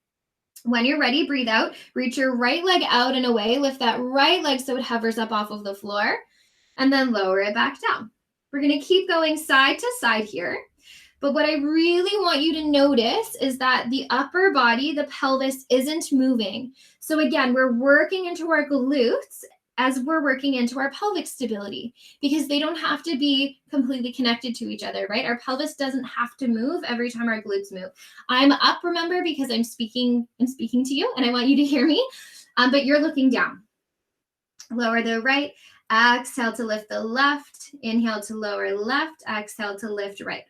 When you're ready, breathe out, reach your right leg out and away, lift that right leg so it hovers up off of the floor, and then lower it back down. We're going to keep going side to side here. But what I really want you to notice is that the upper body, the pelvis, isn't moving. So again, we're working into our glutes as we're working into our pelvic stability because they don't have to be completely connected to each other, right? Our pelvis doesn't have to move every time our glutes move. I'm up, remember, because I'm speaking to you and I want you to hear me, but you're looking down. Lower the right. Exhale to lift the left, inhale to lower left, exhale to lift right.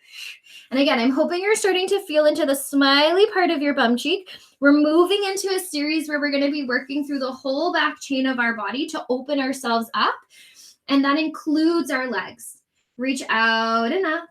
And again, I'm hoping you're starting to feel into the smiley part of your bum cheek. We're moving into a series where we're going to be working through the whole back chain of our body to open ourselves up. And that includes our legs. Reach out and up,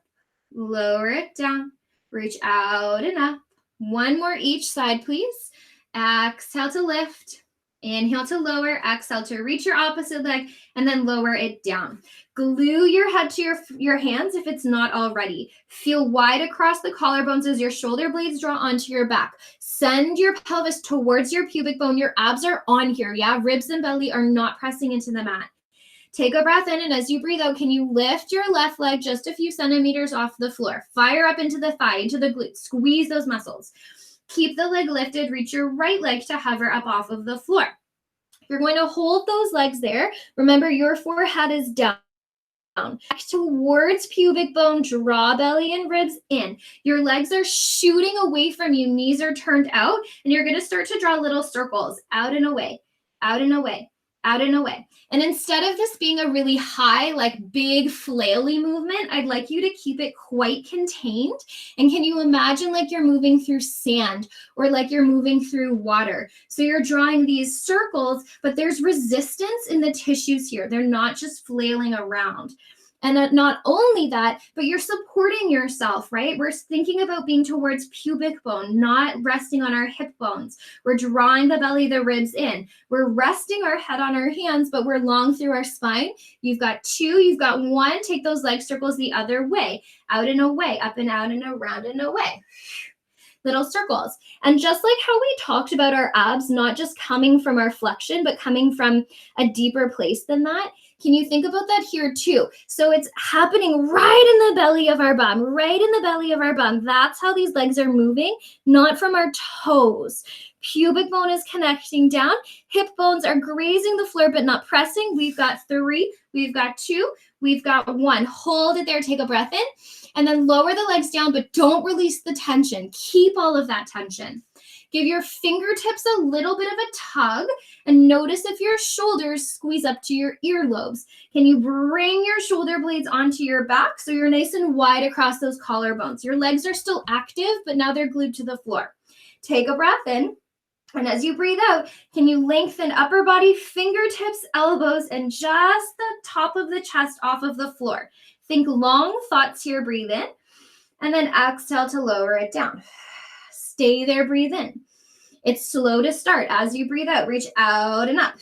lower it down, reach out and up. One more each side, please. Exhale to lift. Inhale to lower, exhale to reach your opposite leg, and then lower it down. Glue your head to your hands if it's not already. Feel wide across the collarbones as your shoulder blades draw onto your back. Send your pelvis towards your pubic bone. Your abs are on here, yeah? Ribs and belly are not pressing into the mat. Take a breath in, and as you breathe out, can you lift your left leg just a few centimeters off the floor? Fire up into the thigh, into the glutes. Squeeze those muscles. Keep the leg lifted. Reach your right leg to hover up off of the floor. You're going to hold those legs there. Remember, your forehead is down. Back towards pubic bone, draw belly and ribs in. Your legs are shooting away from you. Knees are turned out, and you're going to start to draw little circles out and away, out and away, out and away. And instead of this being a really high, like big flaily movement, I'd like you to keep it quite contained. And can you imagine like you're moving through sand or like you're moving through water? So you're drawing these circles, but there's resistance in the tissues here. They're not just flailing around. And not only that, but you're supporting yourself, right? We're thinking about being towards pubic bone, not resting on our hip bones. We're drawing the belly, the ribs in. We're resting our head on our hands, but we're long through our spine. You've got two, you've got one. Take those leg circles the other way, out and away, up and out and around and away. Little circles. And just like how we talked about our abs, not just coming from our flexion, but coming from a deeper place than that, can you think about that here too? So it's happening right in the belly of our bum, right in the belly of our bum. That's how these legs are moving, not from our toes. Pubic bone is connecting down. Hip bones are grazing the floor, but not pressing. We've got 3, we've got 2, we've got 1. Hold it there, take a breath in, and then lower the legs down, but don't release the tension. Keep all of that tension. Give your fingertips a little bit of a tug and notice if your shoulders squeeze up to your earlobes. Can you bring your shoulder blades onto your back so you're nice and wide across those collarbones? Your legs are still active, but now they're glued to the floor. Take a breath in. And as you breathe out, can you lengthen upper body, fingertips, elbows, and just the top of the chest off of the floor? Think long thoughts here, breathe in, and then exhale to lower it down. Stay there, breathe in. It's slow to start. As you breathe out, reach out and up.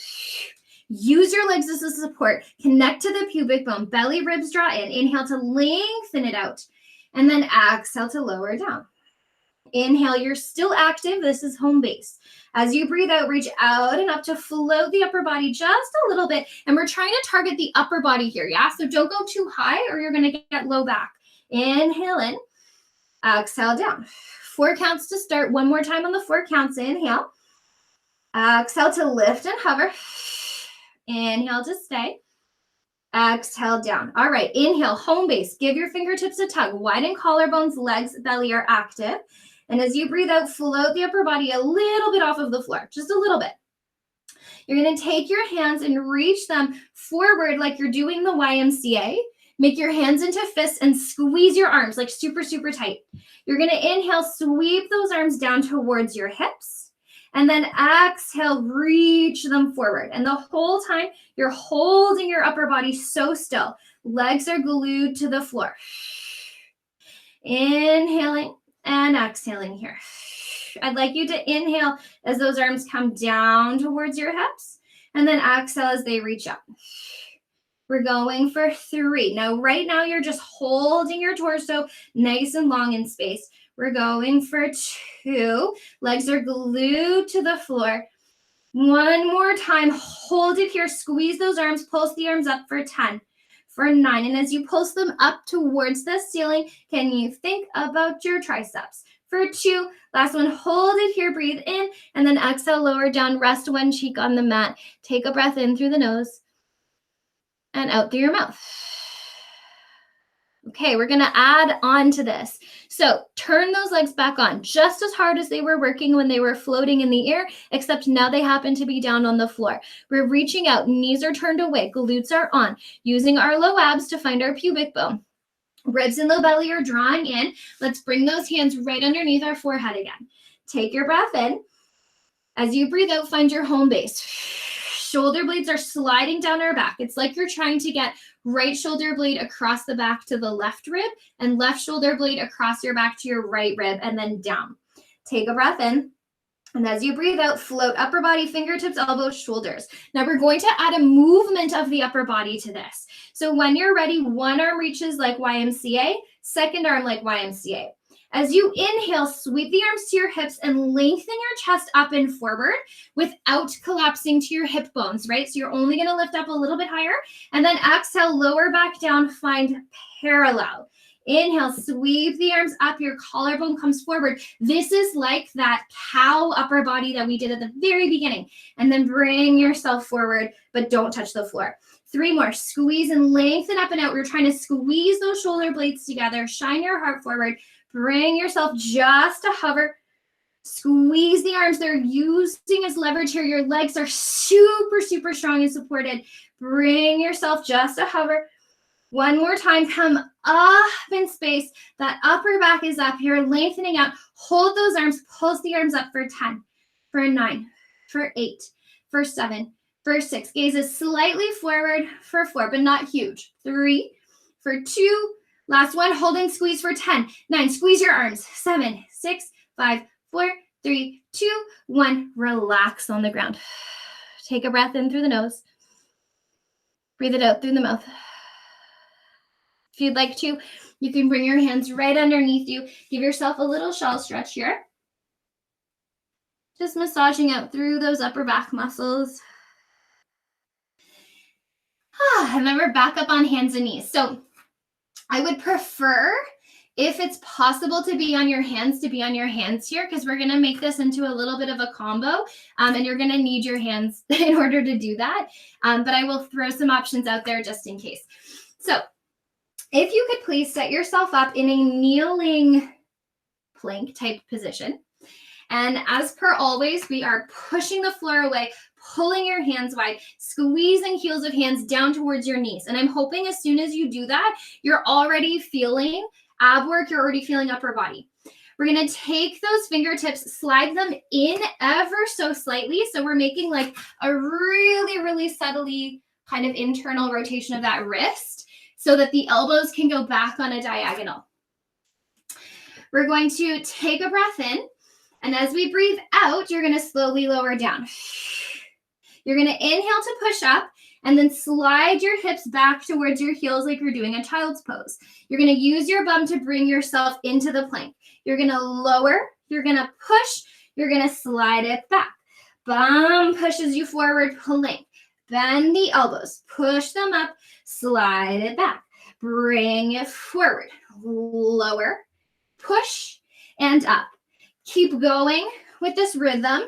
Use your legs as a support. Connect to the pubic bone. Belly, ribs draw in. Inhale to lengthen it out. And then exhale to lower down. Inhale, you're still active. This is home base. As you breathe out, reach out and up to float the upper body just a little bit. And we're trying to target the upper body here, yeah? So don't go too high or you're going to get low back. Inhale in, exhale down. 4 counts to start. One more time on the 4 counts. Inhale, exhale to lift and hover. Inhale to stay. Exhale down. All right, inhale, home base. Give your fingertips a tug. Widen collarbones, legs, belly are active. And as you breathe out, float the upper body a little bit off of the floor, just a little bit. You're going to take your hands and reach them forward like you're doing the YMCA. Make your hands into fists and squeeze your arms like super, super tight. You're going to inhale, sweep those arms down towards your hips. And then exhale, reach them forward. And the whole time, you're holding your upper body so still. Legs are glued to the floor. Inhaling and exhaling here. I'd like you to inhale as those arms come down towards your hips. And then exhale as they reach up. We're going for 3. Now, right now, you're just holding your torso nice and long in space. We're going for 2. Legs are glued to the floor. One more time. Hold it here. Squeeze those arms. Pulse the arms up for 10. For 9. And as you pulse them up towards the ceiling, can you think about your triceps? For 2. Last one. Hold it here. Breathe in. And then exhale, lower down. Rest one cheek on the mat. Take a breath in through the nose. And out through your mouth. Okay, we're going to add on to this. So turn those legs back on just as hard as they were working when they were floating in the air, except now they happen to be down on the floor. We're reaching out, knees are turned away, glutes are on, using our low abs to find our pubic bone. Ribs and low belly are drawing in. Let's bring those hands right underneath our forehead again. Take your breath in. As you breathe out, find your home base. Shoulder blades are sliding down our back. It's like you're trying to get right shoulder blade across the back to the left rib and left shoulder blade across your back to your right rib and then down. Take a breath in. And as you breathe out, float upper body, fingertips, elbows, shoulders. Now we're going to add a movement of the upper body to this. So when you're ready, one arm reaches like YMCA, second arm like YMCA. As you inhale, sweep the arms to your hips and lengthen your chest up and forward without collapsing to your hip bones, right? So you're only going to lift up a little bit higher. And then exhale, lower back down, find parallel. Inhale, sweep the arms up, your collarbone comes forward. This is like that cow upper body that we did at the very beginning. And then bring yourself forward, but don't touch the floor. 3 more, squeeze and lengthen up and out. We're trying to squeeze those shoulder blades together, shine your heart forward. Bring yourself just to hover. Squeeze the arms. They're using as leverage here. Your legs are super, super strong and supported. Bring yourself just to hover. One more time. Come up in space. That upper back is up here, lengthening out. Hold those arms. Pulse the arms up for 10, for 9, for 8, for 7, for 6. Gaze is slightly forward for 4, but not huge. 3, for 2. Last one, hold and squeeze for 10, 9, squeeze your arms, 7, 6, 5, 4, 3, 2, 1. Relax on the ground. Take a breath in through the nose. Breathe it out through the mouth. If you'd like to, you can bring your hands right underneath you. Give yourself a little shell stretch here. Just massaging out through those upper back muscles. And then we're back up on hands and knees. So I would prefer, if it's possible to be on your hands, to be on your hands here, because we're going to make this into a little bit of a combo, and you're going to need your hands in order to do that. But I will throw some options out there just in case. So if you could please set yourself up in a kneeling plank type position. And as per always, we are pushing the floor away, pulling your hands wide, squeezing heels of hands down towards your knees. And I'm hoping as soon as you do that, you're already feeling ab work, you're already feeling upper body. We're going to take those fingertips, slide them in ever so slightly. So we're making like a really, really subtly kind of internal rotation of that wrist so that the elbows can go back on a diagonal. We're going to take a breath in. And as we breathe out, you're going to slowly lower down. You're going to inhale to push up and then slide your hips back towards your heels like you're doing a child's pose. You're going to use your bum to bring yourself into the plank. You're going to lower, you're going to push, you're going to slide it back. Bum pushes you forward, plank. Bend the elbows, push them up, slide it back. Bring it forward, lower, push, and up. Keep going with this rhythm,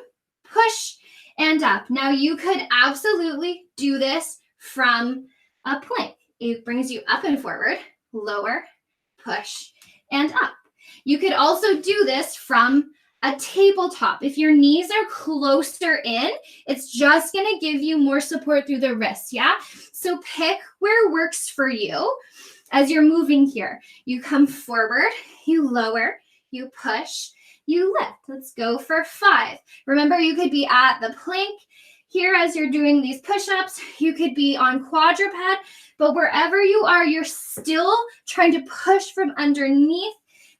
push, and up. Now you could absolutely do this from a plank. It brings you up and forward, lower, push, and up. You could also do this from a tabletop. If your knees are closer in, it's just going to give you more support through the wrists, yeah? So pick where works for you as you're moving here. You come forward, you lower, you push, you lift. Let's go for 5. Remember, you could be at the plank here as you're doing these push-ups. You could be on quadruped, but wherever you are, you're still trying to push from underneath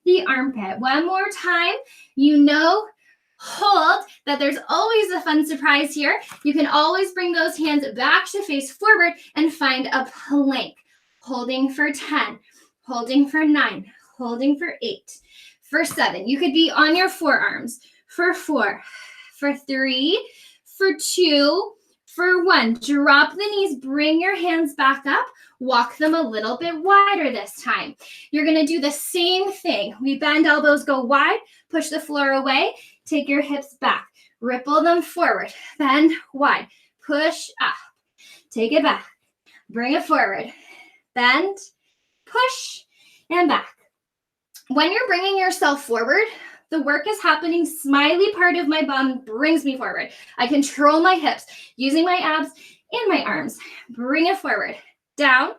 the armpit. One more time, hold that there's always a fun surprise here. You can always bring those hands back to face forward and find a plank. Holding for 10, holding for 9, holding for 8, for 7. You could be on your forearms for 4, for 3, for 2, for 1. Drop the knees, bring your hands back up. Walk them a little bit wider this time. You're going to do the same thing. We bend elbows, go wide, push the floor away, take your hips back, ripple them forward, bend wide, push up, take it back, bring it forward, bend, push, and back. When you're bringing yourself forward, the work is happening. Smiley part of my bum brings me forward. I control my hips using my abs and my arms. Bring it forward. Down,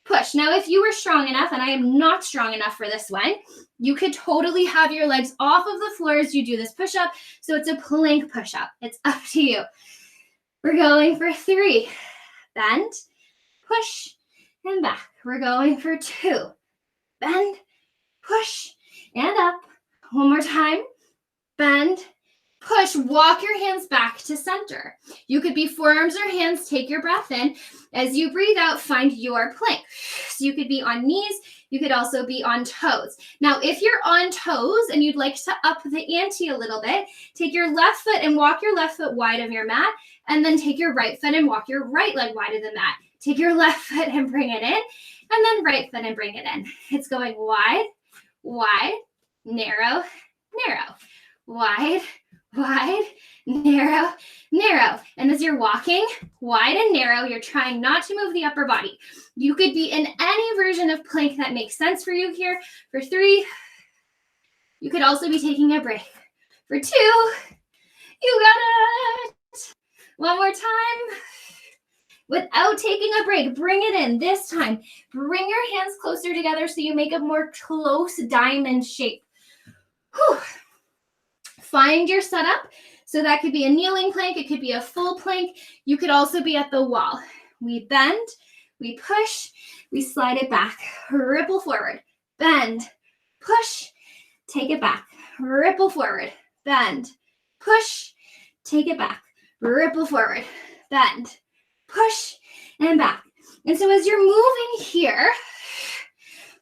push. Now, if you were strong enough, and I am not strong enough for this one, you could totally have your legs off of the floor as you do this push-up. So it's a plank push-up. It's up to you. We're going for 3. Bend, push, and back. We're going for 2. Bend, push, and up. One more time. Bend, push. Walk your hands back to center. You could be forearms or hands. Take your breath in. As you breathe out, find your plank. So you could be on knees. You could also be on toes. Now, if you're on toes and you'd like to up the ante a little bit, take your left foot and walk your left foot wide of your mat, and then take your right foot and walk your right leg wide of the mat. Take your left foot and bring it in, and then right foot and bring it in. It's going wide, wide, narrow, narrow, wide, wide, narrow, narrow. And as you're walking wide and narrow, you're trying not to move the upper body. You could be in any version of plank that makes sense for you here. For 3, you could also be taking a break. For 2, you got it. One more time. Without taking a break, bring it in. This time, bring your hands closer together so you make a more close diamond shape. Whew. Find your setup. So that could be a kneeling plank. It could be a full plank. You could also be at the wall. We bend, we push, we slide it back. Ripple forward, bend, push, take it back. Ripple forward, bend, push, take it back. Ripple forward, bend, push, and back. And so as you're moving here,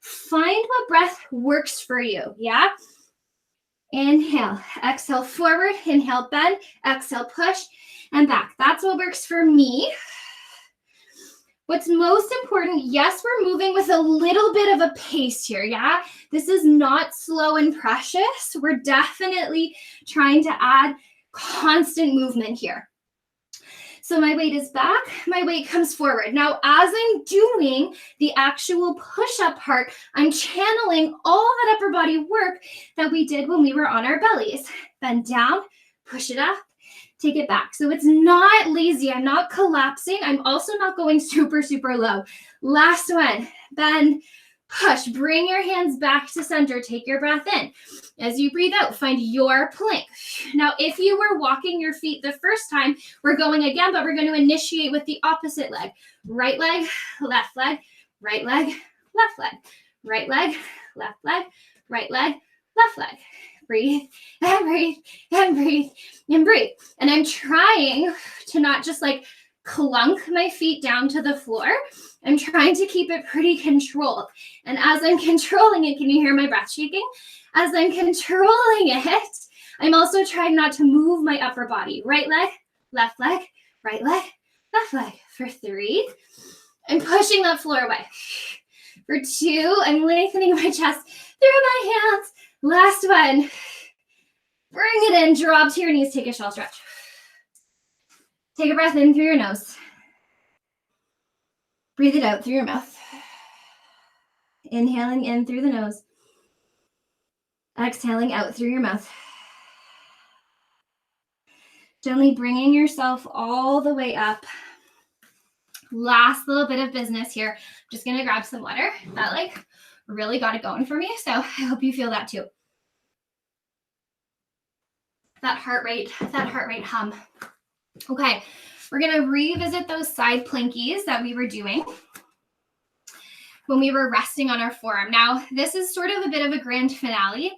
find what breath works for you, yeah? Inhale, exhale forward, inhale, bend, exhale, push, and back. That's what works for me. What's most important, yes, we're moving with a little bit of a pace here, yeah? This is not slow and precious. We're definitely trying to add constant movement here. So my weight is back, my weight comes forward. Now, as I'm doing the actual push-up part, I'm channeling all that upper body work that we did when we were on our bellies. Bend down, push it up, take it back. So it's not lazy. I'm not collapsing. I'm also not going super, super low. Last one, bend, push. Bring your hands back to center. Take your breath in. As you breathe out, find your plank. Now, if you were walking your feet the first time, we're going again, but we're going to initiate with the opposite leg. Right leg, left leg, right leg, left leg, right leg, left leg, right leg, left leg. Breathe and breathe and breathe and breathe. And I'm trying to not just like clunk my feet down to the floor. I'm trying to keep it pretty controlled. And as I'm controlling it, can you hear my breath shaking? As I'm controlling it, I'm also trying not to move my upper body. Right leg, left leg, right leg, left leg. For 3, I'm pushing that floor away. For 2, I'm lengthening my chest through my hands. Last one. Bring it in, drop to your knees, take a shell stretch. Take a breath in through your nose. Breathe it out through your mouth. Inhaling in through the nose. Exhaling out through your mouth. Gently bringing yourself all the way up. Last little bit of business here. I'm just going to grab some water. That like really got it going for me. So I hope you feel that too. That heart rate hum. Okay, we're going to revisit those side plankies that we were doing when we were resting on our forearm. Now, this is sort of a bit of a grand finale.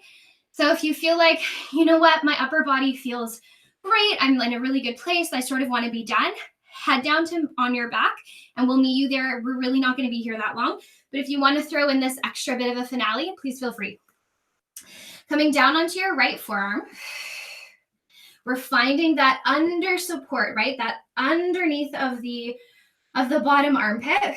So if you feel like, you know what, my upper body feels great, I'm in a really good place, I sort of want to be done, head down to on your back and we'll meet you there. We're really not going to be here that long. But if you want to throw in this extra bit of a finale, please feel free. Coming down onto your right forearm, we're finding that under support, right? That underneath of the bottom armpit,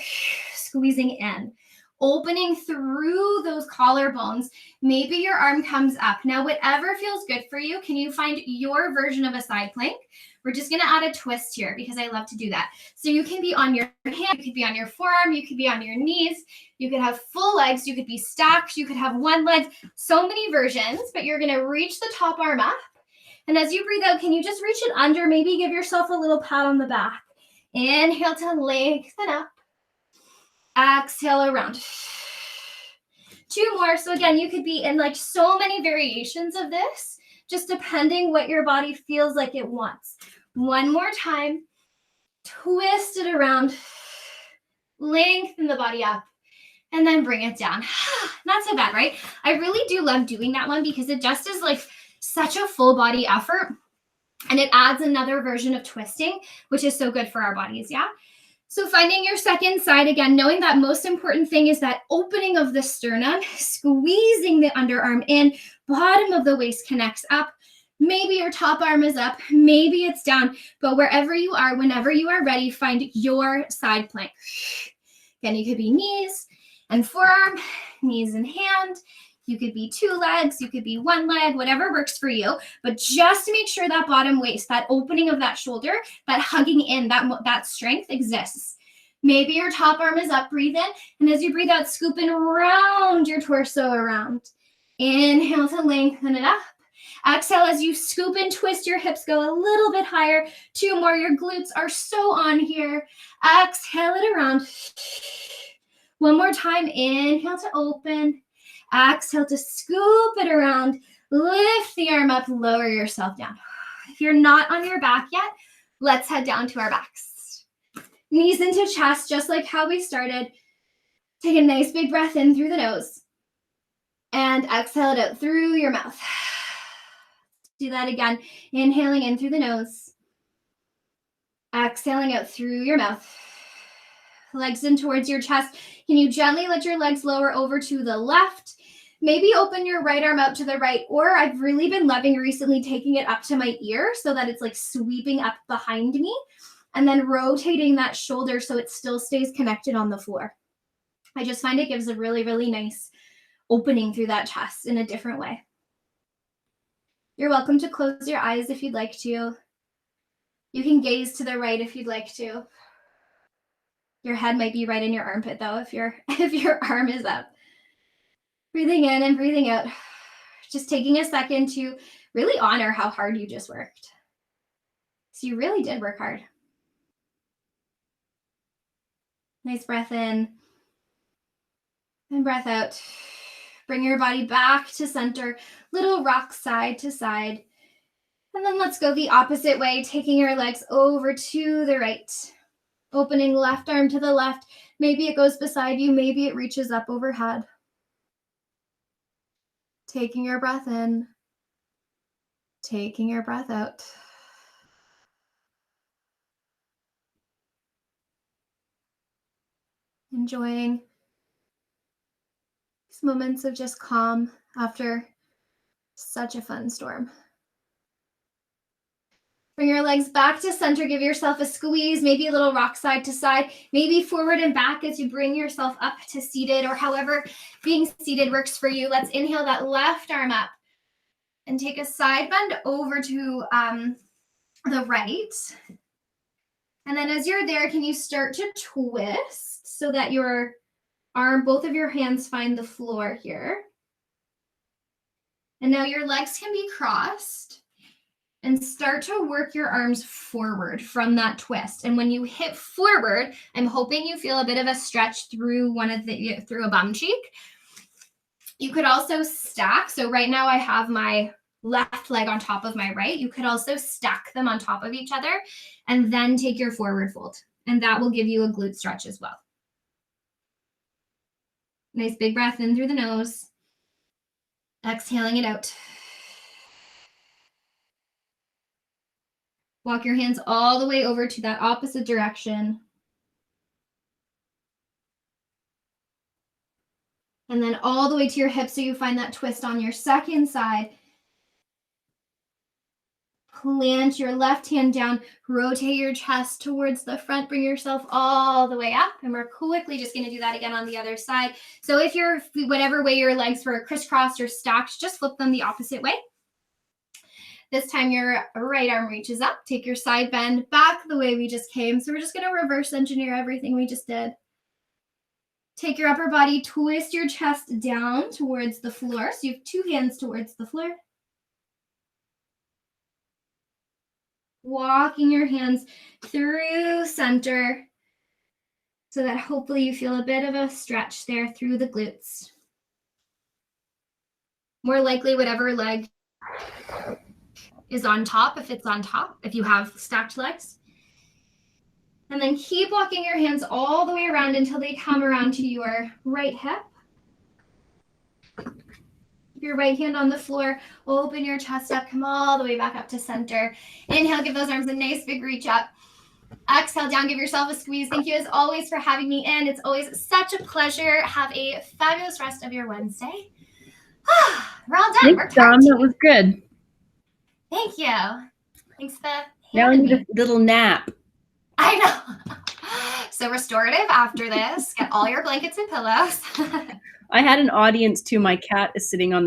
squeezing in, opening through those collarbones. Maybe your arm comes up. Now, whatever feels good for you, can you find your version of a side plank? We're just going to add a twist here because I love to do that. So you can be on your hand, you could be on your forearm, you could be on your knees, you could have full legs, you could be stacked, you could have one leg, so many versions, but you're going to reach the top arm up. And as you breathe out, can you just reach it under? Maybe give yourself a little pat on the back. Inhale to lengthen up. Exhale around. 2 more. So again, you could be in like so many variations of this, just depending what your body feels like it wants. 1 more time. Twist it around. Lengthen the body up. And then bring it down. Not so bad, right? I really do love doing that one because it just is like such a full body effort. And it adds another version of twisting, which is so good for our bodies, yeah? So finding your second side, again, knowing that most important thing is that opening of the sternum, squeezing the underarm in, bottom of the waist connects up. Maybe your top arm is up, maybe it's down, but wherever you are, whenever you are ready, find your side plank. Again, you could be knees and forearm, knees and hand. You could be 2 legs, you could be 1 leg, whatever works for you. But just make sure that bottom waist, that opening of that shoulder, that hugging in, that strength exists. Maybe your top arm is up, breathe in. And as you breathe out, scoop in around your torso around. Inhale to lengthen it up. Exhale as you scoop and twist your hips, go a little bit higher. 2 more, your glutes are so on here. Exhale it around. 1 more time, inhale to open. Exhale to scoop it around, lift the arm up, lower yourself down. If you're not on your back yet, let's head down to our backs. Knees into chest, just like how we started. Take a nice big breath in through the nose and exhale it out through your mouth. Do that again, inhaling in through the nose, exhaling out through your mouth. Legs in towards your chest. Can you gently let your legs lower over to the left? Maybe open your right arm out to the right, or I've really been loving recently taking it up to my ear so that it's like sweeping up behind me and then rotating that shoulder so it still stays connected on the floor. I just find it gives a really, really nice opening through that chest in a different way. You're welcome to close your eyes if you'd like to. You can gaze to the right if you'd like to. Your head might be right in your armpit though if your arm is up. Breathing in and breathing out. Just taking a second to really honor how hard you just worked. So you really did work hard. Nice breath in and breath out. Bring your body back to center, little rock side to side. And then let's go the opposite way, taking your legs over to the right. Opening left arm to the left. Maybe it goes beside you, maybe it reaches up overhead. Taking your breath in, taking your breath out. Enjoying these moments of just calm after such a fun storm. Bring your legs back to center. Give yourself a squeeze, maybe a little rock side to side, maybe forward and back as you bring yourself up to seated, or however being seated works for you. Let's inhale that left arm up and take a side bend over to the right. And then as you're there, can you start to twist so that your arm, both of your hands find the floor here. And now your legs can be crossed. And start to work your arms forward from that twist. And when you hit forward, I'm hoping you feel a bit of a stretch through through a bum cheek. You could also stack. So right now I have my left leg on top of my right. You could also stack them on top of each other and then take your forward fold. And that will give you a glute stretch as well. Nice big breath in through the nose. Exhaling it out. Walk your hands all the way over to that opposite direction. And then all the way to your hips so you find that twist on your second side. Plant your left hand down, rotate your chest towards the front, bring yourself all the way up. And we're quickly just going to do that again on the other side. So if you're, whatever way your legs were crisscrossed or stacked, just flip them the opposite way. This time your right arm reaches up. Take your side bend back the way we just came. So we're just going to reverse engineer everything we just did. Take your upper body, twist your chest down towards the floor. So you have two hands towards the floor. Walking your hands through center so that hopefully you feel a bit of a stretch there through the glutes. More likely whatever leg is on top, if it's on top, if you have stacked legs. And then keep walking your hands all the way around until they come around to your right hip. Keep your right hand on the floor, open your chest up, come all the way back up to center. Inhale, give those arms a nice big reach up. Exhale down, give yourself a squeeze. Thank you as always for having me in. It's always such a pleasure. Have a fabulous rest of your Wednesday. We're all done. Thanks, Dom. That was good. Thank you. Thanks for now I need a little nap. I know. So restorative after this. Get all your blankets and pillows. I had an audience too. My cat is sitting on the